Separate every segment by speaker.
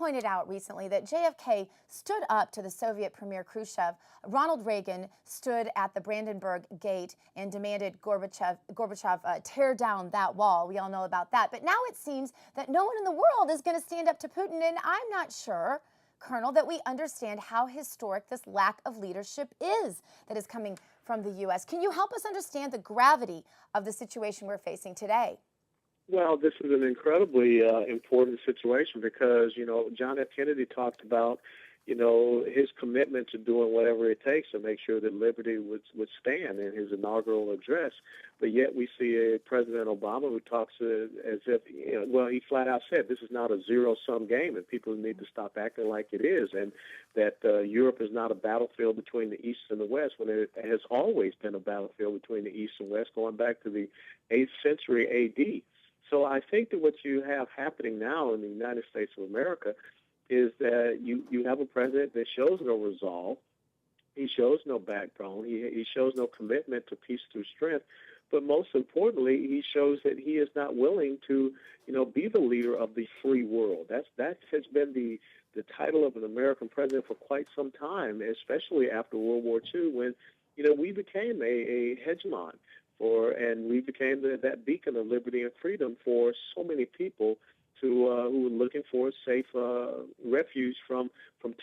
Speaker 1: pointed out recently that JFK stood up to the Soviet Premier Khrushchev. Ronald Reagan stood at the Brandenburg Gate and demanded Gorbachev tear down that wall. We all know about that. But now it seems that no one in the world is going to stand up to Putin, and I'm not sure, Colonel, that we understand how historic this lack of leadership is that is coming from the U.S. Can you help us understand the gravity of the situation we're facing today?
Speaker 2: Well, this is an incredibly important situation because, John F. Kennedy talked about, his commitment to doing whatever it takes to make sure that liberty would stand in his inaugural address. But yet we see a President Obama who talks as if, he flat out said this is not a zero-sum game and people need to stop acting like it is, and that Europe is not a battlefield between the East and the West when it has always been a battlefield between the East and West going back to the 8th century A.D. So I think that what you have happening now in the United States of America is that you have a president that shows no resolve. He shows no backbone. He shows no commitment to peace through strength. But most importantly, he shows that he is not willing to, be the leader of the free world. That has been the title of an American president for quite some time, especially after World War II when, we became a hegemon. And we became that beacon of liberty and freedom for so many people who were looking for a safe refuge from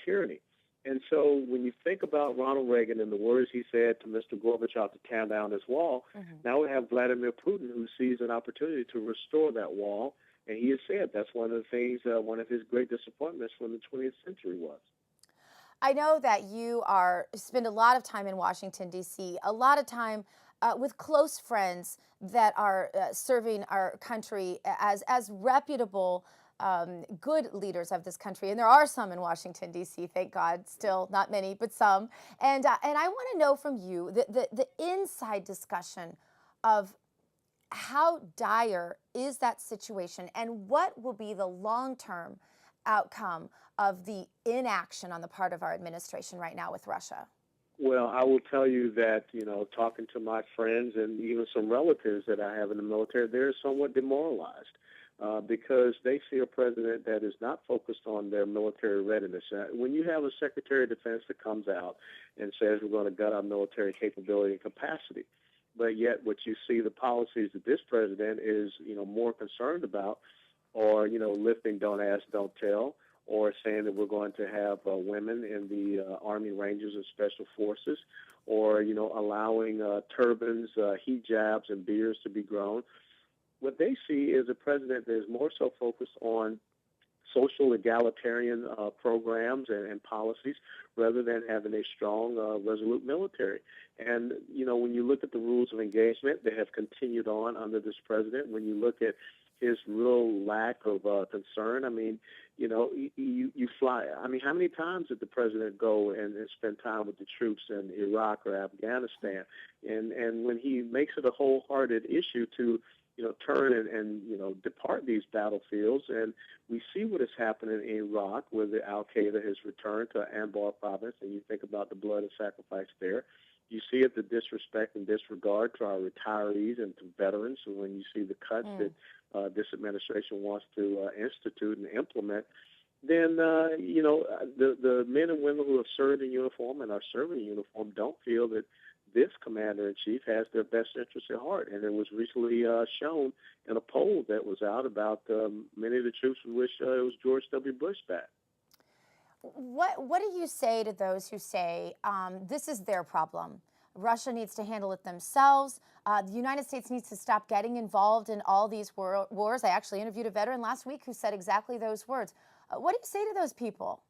Speaker 2: tyranny. And so when you think about Ronald Reagan and the words he said to Mr. Gorbachev to tear down his wall, now we have Vladimir Putin who sees an opportunity to restore that wall. And he has said that's one of the things, one of his great disappointments from the 20th century was.
Speaker 1: I know that you spend a lot of time in Washington, D.C., a lot of time with close friends that are serving our country as reputable, good leaders of this country. And there are some in Washington, D.C., thank God, still not many, but some. And I want to know from you the inside discussion of how dire is that situation and what will be the long-term outcome of the inaction on the part of our administration right now with Russia?
Speaker 2: Well, I will tell you that, talking to my friends and even some relatives that I have in the military, they're somewhat demoralized because they see a president that is not focused on their military readiness. When you have a Secretary of Defense that comes out and says we're going to gut our military capability and capacity, but yet what you see the policies that this president is, more concerned about are, lifting don't ask, don't tell, or saying that we're going to have women in the Army Rangers and Special Forces, or, allowing turbans, hijabs, and beards to be grown. What they see is a president that is more so focused on social egalitarian programs and policies rather than having a strong, resolute military. And, when you look at the rules of engagement that have continued on under this president, when you look at his real lack of concern. I mean, you fly. I mean, how many times did the president go and spend time with the troops in Iraq or Afghanistan? And when he makes it a wholehearted issue to, turn and depart these battlefields, and we see what is happening in Iraq, where the Al-Qaeda has returned to Anbar province, and you think about the blood and sacrifice there. You see it, the disrespect and disregard to our retirees and to veterans. So when you see the cuts that this administration wants to institute and implement, then, the men and women who have served in uniform and are serving in uniform don't feel that this commander-in-chief has their best interests at heart. And it was recently shown in a poll that was out about many of the troops who wish it was George W. Bush back.
Speaker 1: What do you say to those who say this is their problem? Russia needs to handle it themselves. The United States needs to stop getting involved in all these wars. I actually interviewed a veteran last week who said exactly those words. What do you say to those people?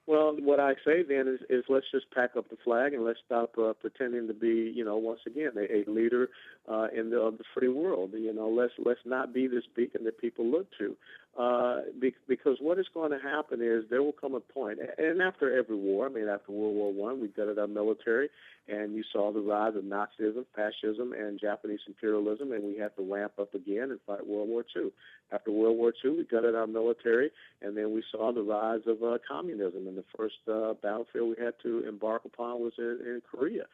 Speaker 2: Well, what I say then is let's just pack up the flag and let's stop pretending to be, once again, a leader of the free world. Let's not be this beacon that people look to, because what is going to happen is there will come a point, and after every war, after World War I, we gutted our military, and you saw the rise of Nazism, fascism, and Japanese imperialism, and we had to ramp up again and fight World War II. After World War II, we gutted our military, and then we saw the rise of communism. And the first battlefield we had to embark upon was in Korea.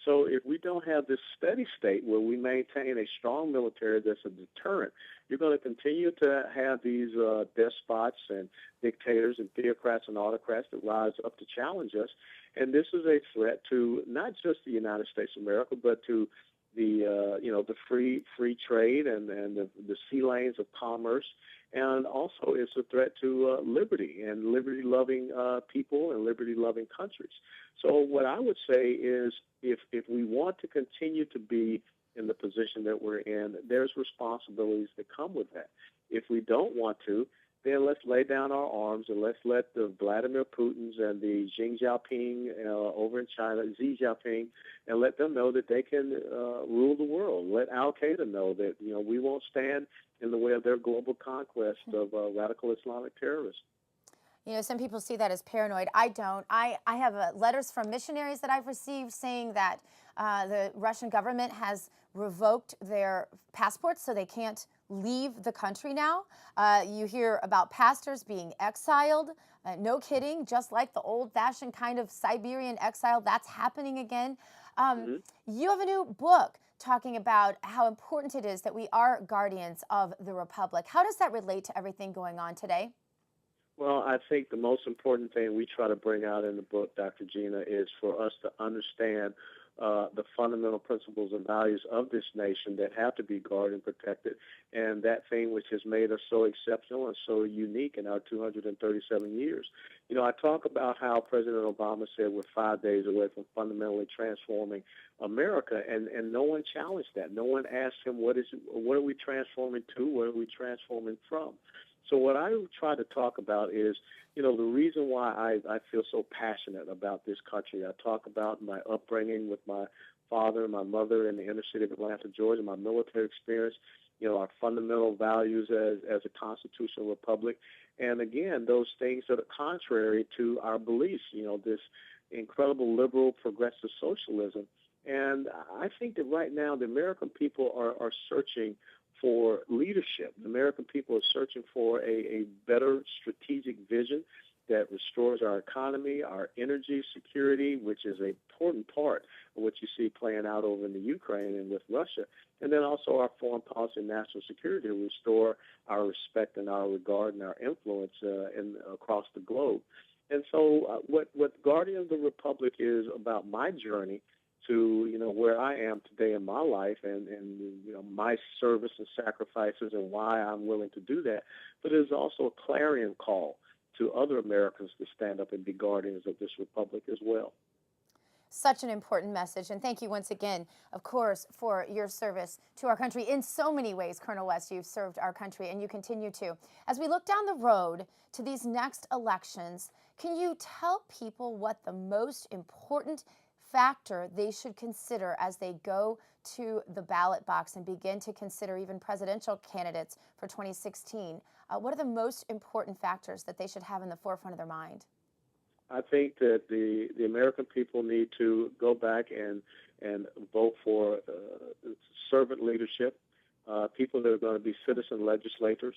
Speaker 2: So if we don't have this steady state where we maintain a strong military that's a deterrent, you're going to continue to have these despots and dictators and theocrats and autocrats that rise up to challenge us. And this is a threat to not just the United States of America, but to the free trade and the sea lanes of commerce, and also it's a threat to liberty and liberty-loving people and liberty-loving countries. So what I would say is, if we want to continue to be in the position that we're in, there's responsibilities that come with that. If we don't want to, then let's lay down our arms and let's let the Vladimir Putins and the Xi Jinping over in China, Xi Jinping, and let them know that they can rule the world. Let Al Qaeda know that we won't stand in the way of their global conquest of radical Islamic terrorists.
Speaker 1: Some people see that as paranoid. I don't. I have letters from missionaries that I've received saying that the Russian government has revoked their passports so they can't leave the country now. You hear about pastors being exiled. No kidding, just like the old-fashioned kind of Siberian exile, that's happening again. You have a new book talking about how important it is that we are guardians of the Republic. How does that relate to everything going on today?
Speaker 2: Well, I think the most important thing we try to bring out in the book, Dr. Gina, is for us to understand the fundamental principles and values of this nation that have to be guarded and protected, and that thing which has made us so exceptional and so unique in our 237 years. I talk about how President Obama said we're 5 days away from fundamentally transforming America, and no one challenged that. No one asked him, what are we transforming to? What are we transforming from? So what I try to talk about is, the reason why I feel so passionate about this country. I talk about my upbringing with my father and my mother in the inner city of Atlanta, Georgia, my military experience, our fundamental values as a constitutional republic. And again, those things that are contrary to our beliefs, this incredible liberal progressive socialism. And I think that right now the American people are searching for leadership. The American people are searching for a better strategic vision that restores our economy, our energy security, which is an important part of what you see playing out over in the Ukraine and with Russia, and then also our foreign policy and national security to restore our respect and our regard and our influence across the globe. And so what Guardian of the Republic is about my journey to where I am today in my life and my service and sacrifices and why I'm willing to do that, but it is also a clarion call to other Americans to stand up and be guardians of this republic as well.
Speaker 1: Such an important message, and thank you once again, of course, for your service to our country in so many ways. Colonel West, you've served our country and you continue to. As we look down the road to these next elections, can you tell people what the most important factor they should consider as they go to the ballot box and begin to consider even presidential candidates for 2016? What are the most important factors that they should have in the forefront of their mind?
Speaker 2: I think that the American people need to go back and vote for servant leadership, people that are going to be citizen legislators,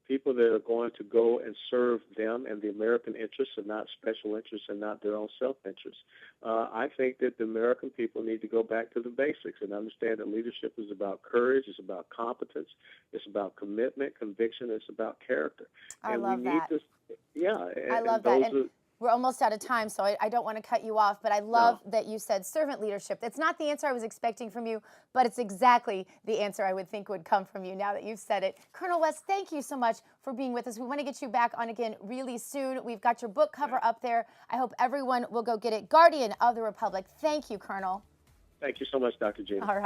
Speaker 2: people that are going to go and serve them and the American interests and not special interests and not their own self-interest. I think that the American people need to go back to the basics and understand that leadership is about courage, it's about competence, it's about commitment, conviction, it's about character.
Speaker 1: I
Speaker 2: and
Speaker 1: love
Speaker 2: we need
Speaker 1: that.
Speaker 2: to, yeah.
Speaker 1: I love that. And we're almost out of time, so I don't want to cut you off, but I love that you said servant leadership. It's not the answer I was expecting from you, but it's exactly the answer I would think would come from you now that you've said it. Colonel West, thank you so much for being with us. We want to get you back on again really soon. We've got your book cover up there. I hope everyone will go get it. Guardian of the Republic. Thank you, Colonel.
Speaker 2: Thank you so much, Dr. Gina.
Speaker 1: All right.